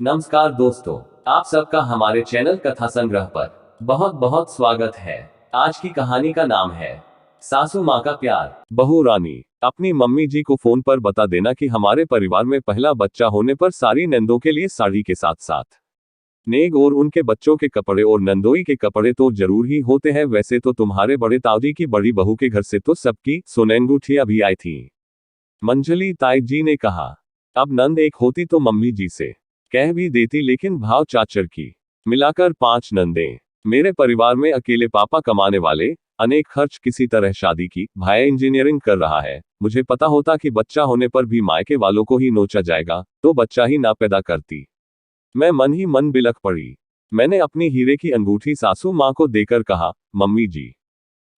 नमस्कार दोस्तों, आप सबका हमारे चैनल कथा संग्रह पर बहुत बहुत स्वागत है। आज की कहानी का नाम है सासू माँ का प्यार। बहू रानी, अपनी मम्मी जी को फोन पर बता देना कि हमारे परिवार में पहला बच्चा होने पर सारी नंदों के लिए साड़ी के साथ साथ नेग और उनके बच्चों के कपड़े और नंदोई के कपड़े तो जरूर ही होते हैं। वैसे तो तुम्हारे बड़े ताऊजी की बड़ी बहू के घर से तो सबकी सोनेंगूठियां भी आई थी, मंजली ताई जी ने कहा। अब नंद एक होती तो मम्मी जी से कह भी देती, लेकिन भाव चाचर की मिलाकर 5 नंदे। मेरे परिवार में अकेले पापा कमाने वाले, अनेक खर्च, किसी तरह शादी की, भाई इंजीनियरिंग कर रहा है। मुझे पता होता कि बच्चा होने पर भी मायके वालों को ही नोचा जाएगा, तो बच्चा ही ना पैदा करती। मैं मन ही मन बिलख पड़ी। मैंने अपनी हीरे की अंगूठी सासू माँ को देकर कहा, मम्मी जी,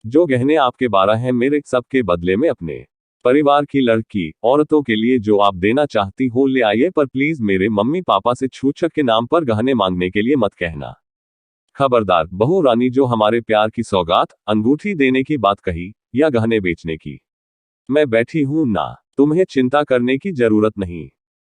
जो गहने आपके 12 हैं, मेरे सबके बदले में अपने परिवार की लड़की औरतों के लिए जो आप देना चाहती हो ले आइए, पर प्लीज मेरे मम्मी पापा से छूछक के नाम पर गहने मांगने के लिए मत कहना। खबरदार बहू रानी, जो हमारे प्यार की सौगात अंगूठी देने की बात कही या गहने बेचने की, मैं बैठी हूं ना। तुम्हें चिंता करने की जरूरत नहीं,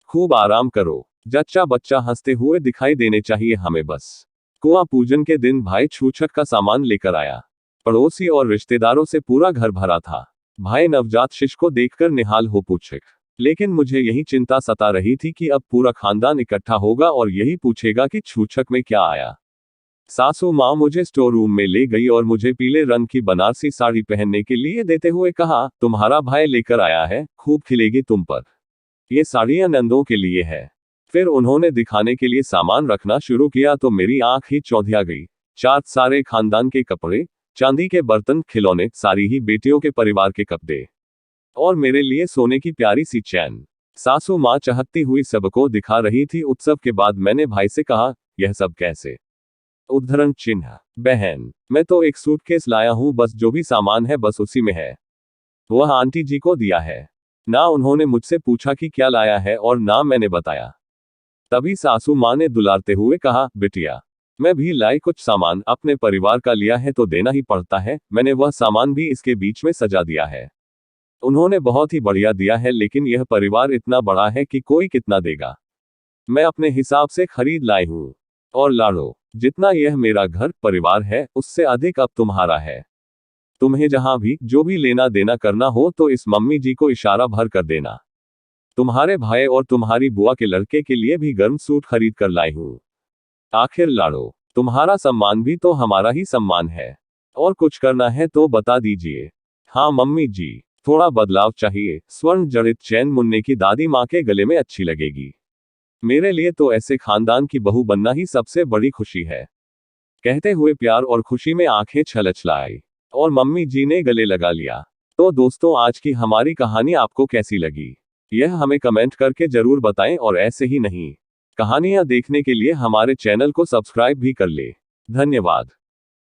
खूब आराम करो। जच्चा बच्चा हंसते हुए दिखाई देने चाहिए हमें बस। कुआं पूजन के दिन भाई छूछक का सामान लेकर आया। पड़ोसी और रिश्तेदारों से पूरा घर भरा था। भाई नवजात शिशु को देखकर निहाल हो पूछे, लेकिन मुझे यही चिंता सता रही थी कि अब पूरा खानदान इकट्ठा होगा और यही पूछेगा कि छूछक में क्या आया। सासू माँ मुझे स्टोर रूम में ले गई और मुझे पीले रंग की बनारसी साड़ी पहनने के लिए देते हुए कहा, तुम्हारा भाई लेकर आया है, खूब खिलेगी तुम पर। ये साड़ियां नंदों के लिए है। फिर उन्होंने दिखाने के लिए सामान रखना शुरू किया तो मेरी आंख ही चौंधिया गई। 4 सारे खानदान के कपड़े, चांदी के बर्तन, खिलौने, सारी ही बेटियों के परिवार के कपड़े, और मेरे लिए सोने की प्यारी सी चैन। सासू माँ चहकती हुई सबको दिखा रही थी। उत्सव के बाद मैंने भाई से कहा, यह सब कैसे? उद्धरण चिन्ह। बहन, मैं तो एक सूटकेस लाया हूं, बस जो भी सामान है बस उसी में है। वह आंटी जी को दिया है। ना उन्होंने मुझसे पूछा कि क्या लाया है और ना मैंने बताया। तभी सासू माँ ने दुलारते हुए कहा, बिटिया, मैं भी लाई कुछ सामान, अपने परिवार का लिया है तो देना ही पड़ता है। मैंने वह सामान भी इसके बीच में सजा दिया है। उन्होंने बहुत ही बढ़िया दिया है, लेकिन यह परिवार इतना बड़ा है कि कोई कितना देगा। मैं अपने हिसाब से खरीद लाई हूं। और लाड़ो, जितना यह मेरा घर परिवार है, उससे अधिक अब तुम्हारा है। तुम्हें जहां भी जो भी लेना देना करना हो तो इस मम्मी जी को इशारा भर कर देना। तुम्हारे भाई और तुम्हारी बुआ के लड़के के लिए भी गर्म सूट खरीद कर लाई हूं। आखिर लाड़ो, तुम्हारा सम्मान भी तो हमारा ही सम्मान है। और कुछ करना है तो बता दीजिए। हाँ मम्मी जी, थोड़ा बदलाव चाहिए। स्वर्ण जड़ित चैन मुन्ने की दादी माँ के गले में अच्छी लगेगी। मेरे लिए तो ऐसे खानदान की बहू बनना ही सबसे बड़ी खुशी है। कहते हुए प्यार और खुशी में आंखें छलछलाई और मम्मी जी ने गले लगा लिया। तो दोस्तों, आज की हमारी कहानी आपको कैसी लगी, यह हमें कमेंट करके जरूर बताएं, और ऐसे ही नहीं कहानियां देखने के लिए हमारे चैनल को सब्सक्राइब भी कर ले। धन्यवाद।